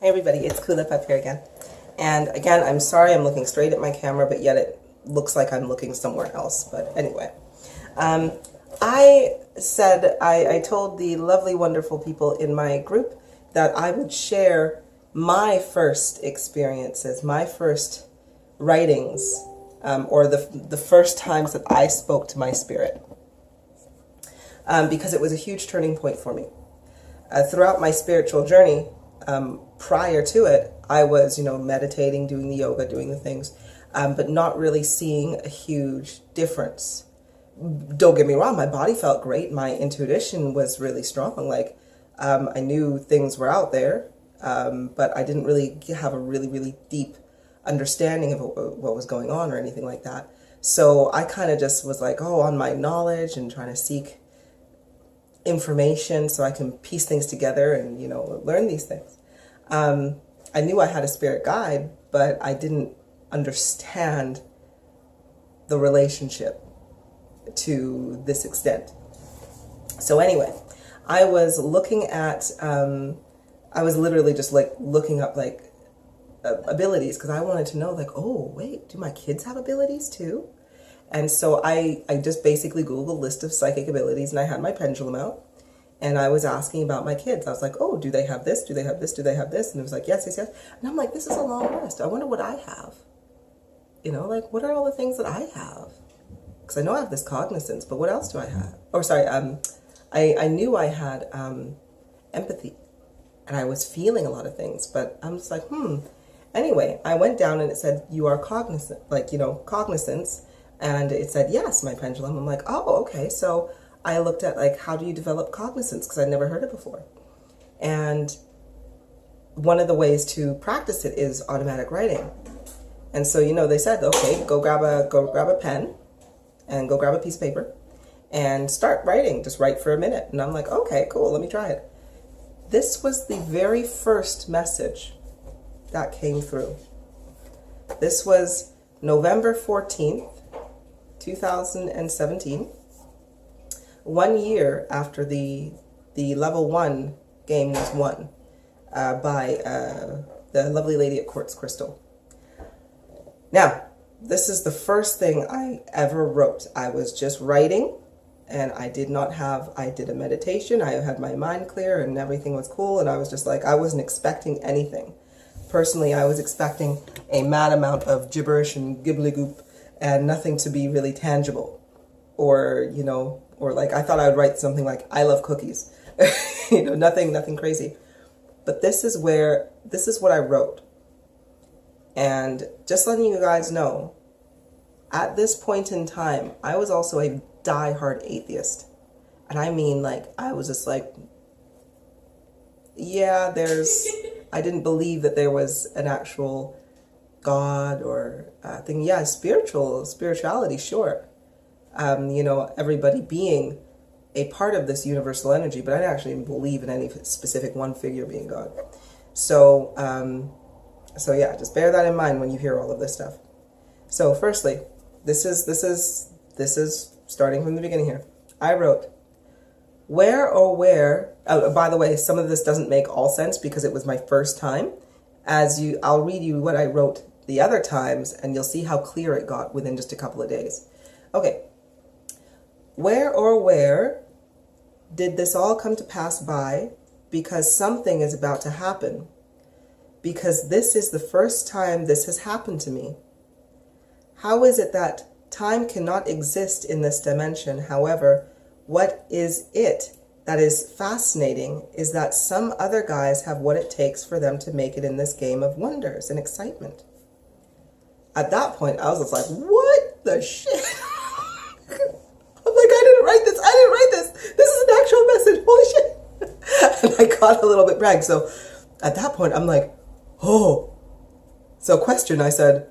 Hey everybody, it's Kulipup here again. And again, I'm sorry I'm looking straight at my camera, but yet it looks like I'm looking somewhere else. But anyway, I told the lovely, wonderful people in my group that I would share my first experiences, my first writings, or the first times that I spoke to my spirit, because it was a huge turning point for me. Throughout my spiritual journey, prior to it, I was, meditating, doing the yoga, doing the things, but not really seeing a huge difference. Don't get me wrong, my body felt great. My intuition was really strong. Like, I knew things were out there, but I didn't really have a really, really deep understanding of what was going on or anything like that. So I kind of just was like, on my knowledge and trying to seek information so I can piece things together and, learn these things. I knew I had a spirit guide, but I didn't understand the relationship to this extent. So anyway, I was looking at, I was literally just like looking up like abilities, because I wanted to know like, oh wait, do my kids have abilities too? And so I just basically Googled list of psychic abilities, and I had my pendulum out. And I was asking about my kids. I was like, oh, do they have this? Do they have this? Do they have this? And it was like, yes, yes, yes. And I'm like, this is a long list. I wonder what I have. Like, what are all the things that I have? Because I know I have this cognizance, but what else do I have? Or sorry, I knew I had empathy. And I was feeling a lot of things. But I'm just like, Anyway, I went down and it said, you are cognizant, like, cognizance. And it said, yes, my pendulum. I'm like, oh, okay. So I looked at like, how do you develop cognizance? Because I'd never heard it before. And one of the ways to practice it is automatic writing. And so, they said, okay, go grab a pen and go grab a piece of paper and start writing. Just write for a minute. And I'm like, okay, cool. Let me try it. This was the very first message that came through. This was November 14th, 2017. 1 year after the level 1 game was won by the lovely lady at Quartz Crystal. Now, this is the first thing I ever wrote. I was just writing, and I did a meditation. I had my mind clear and everything was cool, and I was just like, I wasn't expecting anything. Personally, I was expecting a mad amount of gibberish and gibbly-goop and nothing to be really tangible. Or like I thought I would write something like, I love cookies. Nothing crazy. But this is what I wrote. And just letting you guys know, at this point in time, I was also a die-hard atheist. And I mean, like, I was just like, yeah, I didn't believe that there was an actual God or thing. Yeah, spirituality, sure. Everybody being a part of this universal energy, but I didn't actually believe in any specific one figure being God. So yeah, just bear that in mind when you hear all of this stuff. So firstly, this is starting from the beginning here. I wrote, by the way, some of this doesn't make all sense because it was my first time. I'll read you what I wrote the other times, and you'll see how clear it got within just a couple of days. Okay. Where did this all come to pass by? Because something is about to happen. Because this is the first time this has happened to me. How is it that time cannot exist in this dimension? However, what is it that is fascinating is that some other guys have what it takes for them to make it in this game of wonders and excitement. At that point, I was just like, what the shit? I'm like, I didn't write this. This is an actual message. Holy shit. And I got a little bit bragged. So at that point, I'm like, oh. So question, I said,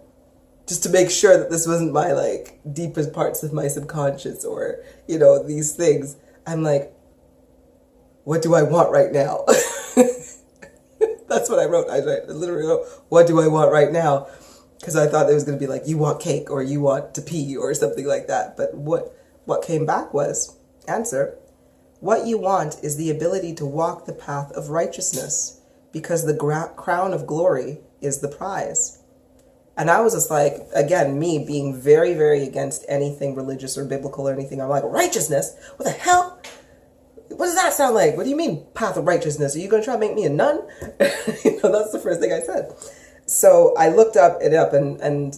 just to make sure that this wasn't my like deepest parts of my subconscious or, these things. I'm like, what do I want right now? That's what I wrote. I literally wrote, what do I want right now? Because I thought it was going to be like, you want cake or you want to pee or something like that. But what came back was, answer, what you want is the ability to walk the path of righteousness, because the crown of glory is the prize. And I was just like, again, me being very, very against anything religious or biblical or anything. I'm like, righteousness? What the hell? What does that sound like? What do you mean, path of righteousness? Are you going to try to make me a nun? That's the first thing I said. So I looked it up and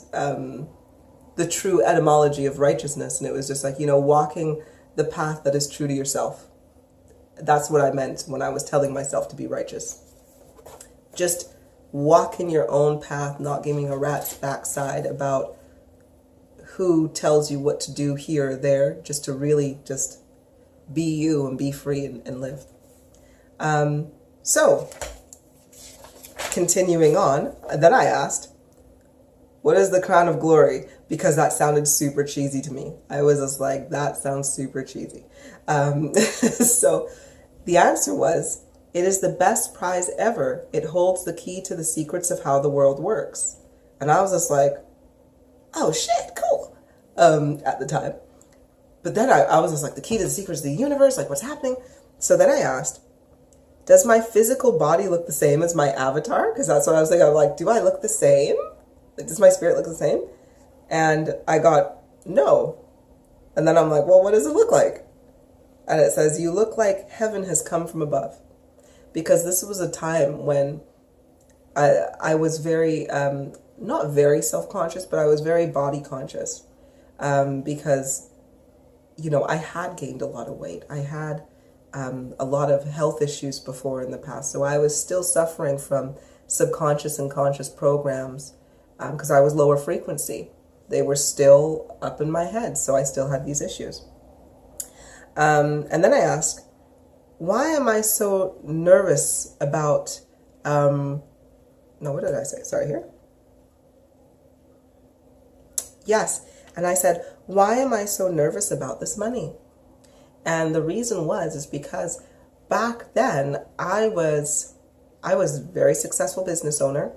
the true etymology of righteousness. And it was just like, walking the path that is true to yourself. That's what I meant when I was telling myself to be righteous. Just walk in your own path, not giving a rat's backside about who tells you what to do here or there, just to really just be you and be free and live. So, continuing on, then I asked, what is the crown of glory? Because that sounded super cheesy to me. I was just like, that sounds super cheesy. So the answer was, it is the best prize ever. It holds the key to the secrets of how the world works. And I was just like, oh shit, cool, at the time. But then I was just like, the key to the secrets of the universe, like what's happening? So then I asked, does my physical body look the same as my avatar? Because that's what I was thinking. I'm like, do I look the same? Like, does my spirit look the same? And I got, no. And then I'm like, well, what does it look like? And it says, you look like heaven has come from above. Because this was a time when I was very, not very self-conscious, but I was very body conscious. Because, I had gained a lot of weight. I had a lot of health issues before in the past. So I was still suffering from subconscious and conscious programs because I was lower frequency. They were still up in my head. So I still had these issues. And then I asked, why am I so nervous about, no, what did I say? Sorry, here. Yes. And I said, why am I so nervous about this money? And the reason is because back then I was a very successful business owner.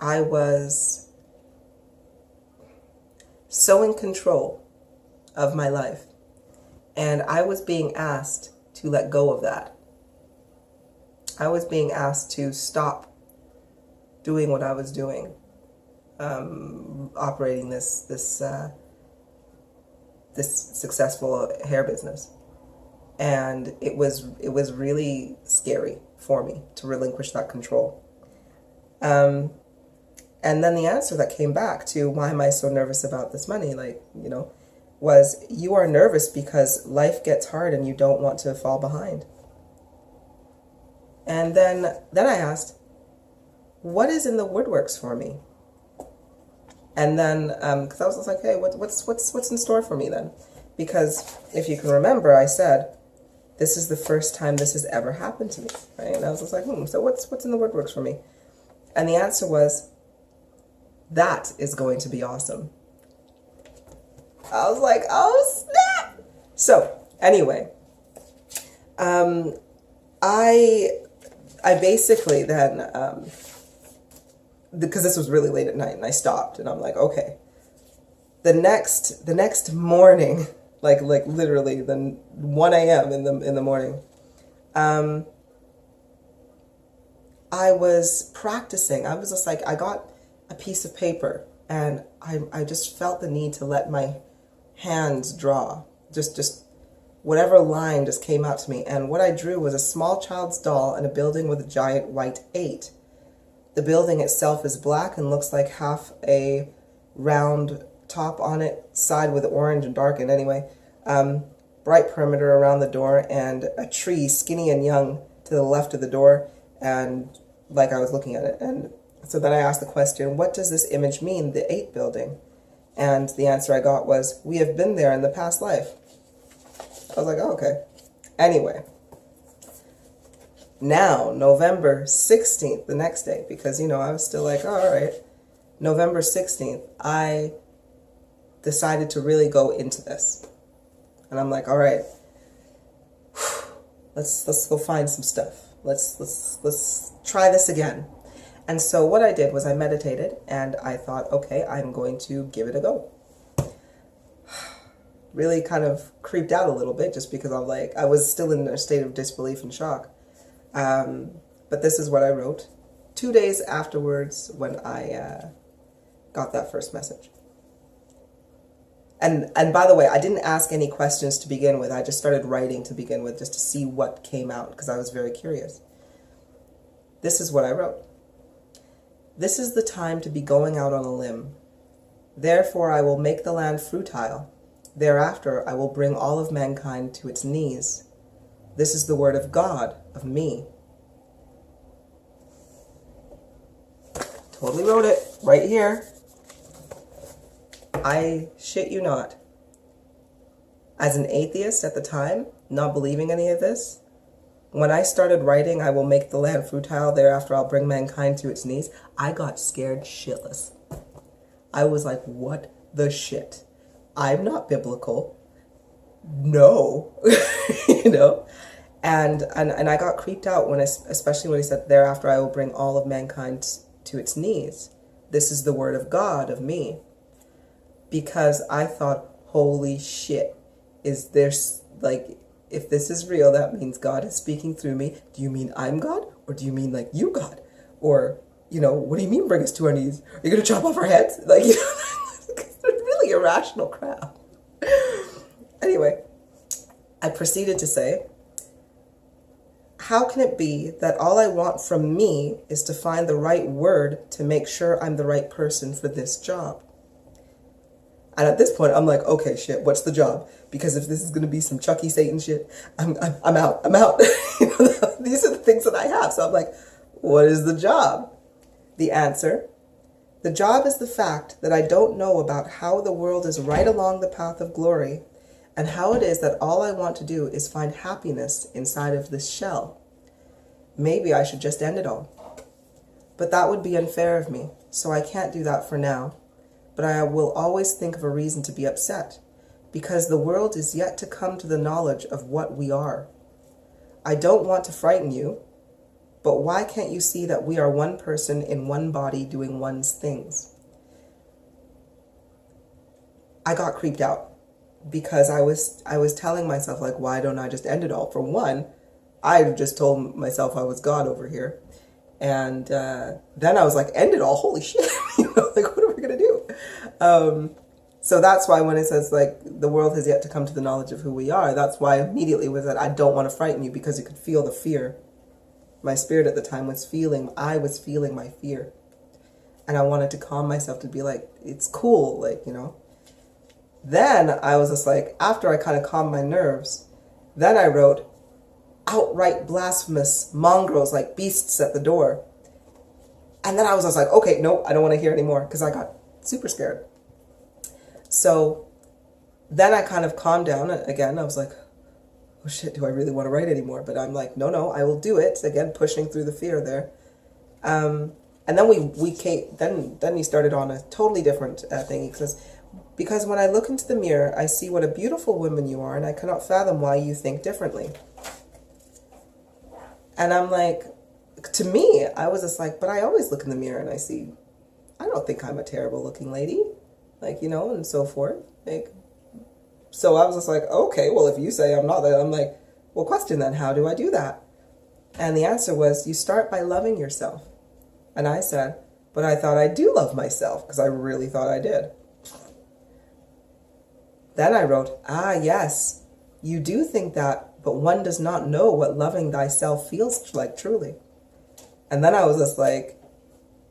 I was so in control of my life. And I was being asked to let go of that. I was being asked to stop doing what I was doing, operating this successful hair business, and it was really scary for me to relinquish that control. And then the answer that came back to why am I so nervous about this money, was you are nervous because life gets hard and you don't want to fall behind. And then I asked, what is in the woodworks for me? And then, because I was just like, hey, what's in store for me then? Because if you can remember, I said, this is the first time this has ever happened to me, right? And I was just like, so what's in the woodworks for me? And the answer was, that is going to be awesome. I was like, oh snap! So anyway, I basically then, because this was really late at night, and I stopped, and I'm like, okay. The next morning, like literally, the 1 a.m. in the morning, I was practicing. I was just like, I got a piece of paper, and I just felt the need to let my hands draw. Just whatever line just came out to me. And what I drew was a small child's doll in a building with a giant white 8. The building itself is black and looks like half a round top on it, side with orange and darkened anyway. Bright perimeter around the door, and a tree, skinny and young, to the left of the door, and like I was looking at it. And so then I asked the question, what does this image mean, the 8 building? And the answer I got was, we have been there in the past life. I was like, oh, okay. Anyway, now, November 16th, the next day, because, I was still like, oh, all right. November 16th, I decided to really go into this. And I'm like, all right, let's go find some stuff. Let's try this again. And so what I did was I meditated, and I thought, okay, I'm going to give it a go. Really kind of creeped out a little bit just because I was still in a state of disbelief and shock. But But this is what I wrote 2 days afterwards when I got that first message. And by the way, I didn't ask any questions to begin with. I just started writing to begin with just to see what came out because I was very curious. This is what I wrote. This is the time to be going out on a limb. Therefore I will make the land fertile. Thereafter I will bring all of mankind to its knees. This is the word of God, of me. Totally wrote it right here. I shit you not. As an atheist at the time, not believing any of this, when I started writing, I will make the land fertile, thereafter I'll bring mankind to its knees, I got scared shitless. I was like, what the shit? I'm not biblical. No. You know? And I got creeped out when especially when he said, thereafter I will bring all of mankind to its knees. This is the word of God, of me. Because I thought, holy shit, is there, like, if this is real, that means God is speaking through me. Do you mean I'm God? Or do you mean, like, you God? Or, you know, what do you mean bring us to our knees? Are you going to chop off our heads? Like, you know, it's really irrational crap. Anyway, I proceeded to say, how can it be that all I want from me is to find the right word to make sure I'm the right person for this job? And at this point, I'm like, okay, shit, what's the job? Because if this is going to be some Chucky Satan shit, I'm out. I'm out. You know, these are the things that I have. So I'm like, what is the job? The answer, the job is the fact that I don't know about how the world is right along the path of glory and how it is that all I want to do is find happiness inside of this shell. Maybe I should just end it all. But that would be unfair of me, so I can't do that for now. But I will always think of a reason to be upset, because the world is yet to come to the knowledge of what we are. I don't want to frighten you, but why can't you see that we are one person in one body doing one's things? I got creeped out because I was telling myself, like, why don't I just end it all? For one, I just told myself I was God over here. And then I was like, end it all, holy shit. You know, like, what are we going to do? So that's why when it says, like, the world has yet to come to the knowledge of who we are, that's why immediately was that I don't want to frighten you, because you could feel the fear. My spirit at the time was I was feeling my fear. And I wanted to calm myself to be like, it's cool, like, you know. Then I was just like, after I kind of calmed my nerves, then I wrote, outright blasphemous mongrels like beasts at the door. And then I was just like, okay, no, I don't want to hear anymore, because I got super scared. So then I kind of calmed down again. I was like, oh shit, do I really want to write anymore? But I'm like, no, I will do it. Again, pushing through the fear there. And then we started on a totally different thing, because when I look into the mirror, I see what a beautiful woman you are, and I cannot fathom why you think differently. And I'm like, to me, I was just like, but I always look in the mirror and I see, I don't think I'm a terrible looking lady, like, you know, and so forth. Like, so I was just like, okay, well, if you say I'm not that, I'm like, well, question then, how do I do that? And the answer was, you start by loving yourself. And I said, but I thought I do love myself, because I really thought I did. Then I wrote, yes, you do think that, but one does not know what loving thyself feels like truly. And then I was just like,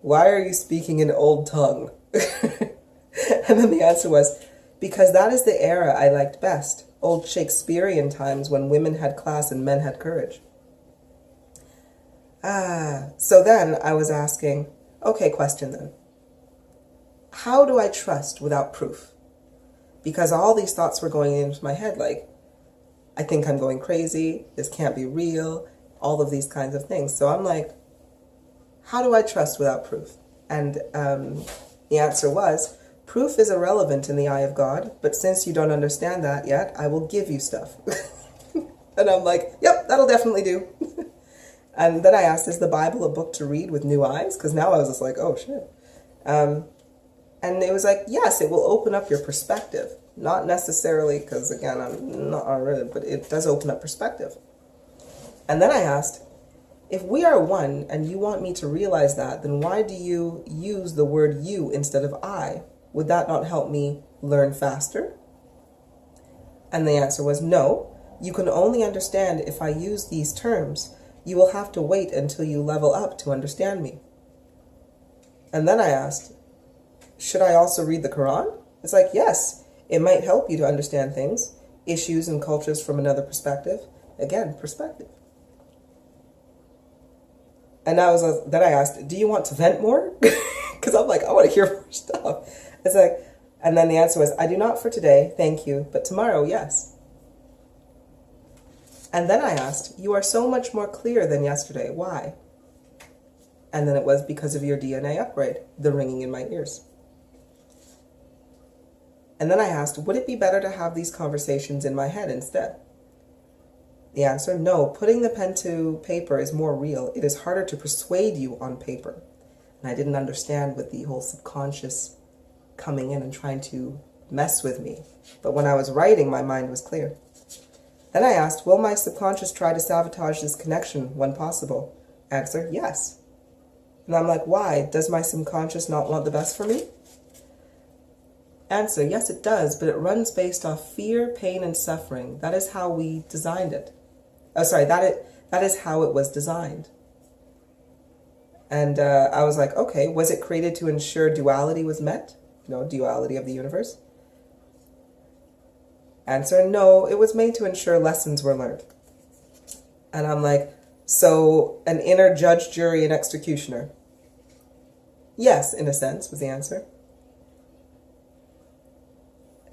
why are you speaking in old tongue? And then the answer was, because that is the era I liked best, old Shakespearean times when women had class and men had courage. So then I was asking, okay, question then. How do I trust without proof? Because all these thoughts were going into my head, like, I think I'm going crazy, this can't be real, all of these kinds of things. So I'm like, how do I trust without proof? And the answer was, proof is irrelevant in the eye of God, but since you don't understand that yet, I will give you stuff. And I'm like, yep, that'll definitely do. And then I asked, is the Bible a book to read with new eyes? Because now I was just like, oh shit. And it was like, yes, it will open up your perspective. Not necessarily, because again, I'm not really, but it does open up perspective. And then I asked, if we are one and you want me to realize that, then why do you use the word you instead of I? Would that not help me learn faster? And the answer was no. You can only understand if I use these terms. You will have to wait until you level up to understand me. And then I asked, should I also read the Quran? It's like, yes, it might help you to understand things, issues and cultures from another perspective. Again, perspective. And then I asked, do you want to vent more? Because I'm like, I want to hear more stuff. It's like, and then the answer was, I do not for today, thank you, but tomorrow, yes. And then I asked, you are so much more clear than yesterday. Why? And then it was because of your DNA upgrade, the ringing in my ears. And then I asked, would it be better to have these conversations in my head instead? The answer, no. Putting the pen to paper is more real. It is harder to persuade you on paper. And I didn't understand with the whole subconscious coming in and trying to mess with me. But when I was writing, my mind was clear. Then I asked, will my subconscious try to sabotage this connection when possible? Answer, yes. And I'm like, why? Does my subconscious not want the best for me? Answer, yes, it does, but it runs based off fear, pain, and suffering. That is how we designed it. Oh, sorry, that is how it was designed. And I was like, okay, was it created to ensure duality was met? Duality of the universe? Answer, no, it was made to ensure lessons were learned. And I'm like, so an inner judge, jury, and executioner? Yes, in a sense, was the answer.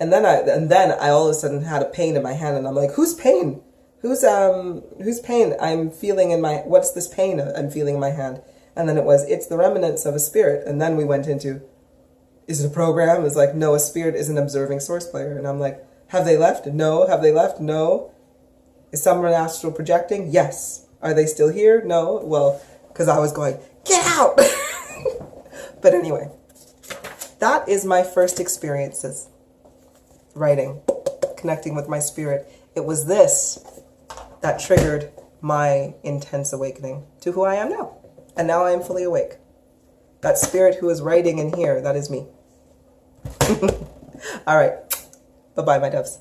And then I all of a sudden had a pain in my hand, and I'm like, whose pain? Whose pain I'm feeling in my, what's this pain I'm feeling in my hand? And then it's the remnants of a spirit. And then we went into, is it a program? It's like, no, a spirit is an observing source player. And I'm like, have they left? No. Have they left? No. Is someone astral projecting? Yes. Are they still here? No. Well, because I was going, get out! But anyway, that is my first experiences. Writing, connecting with my spirit. It was this that triggered my intense awakening to who I am now. And now I am fully awake. That spirit who is writing in here, that is me. All right. Bye-bye, my doves.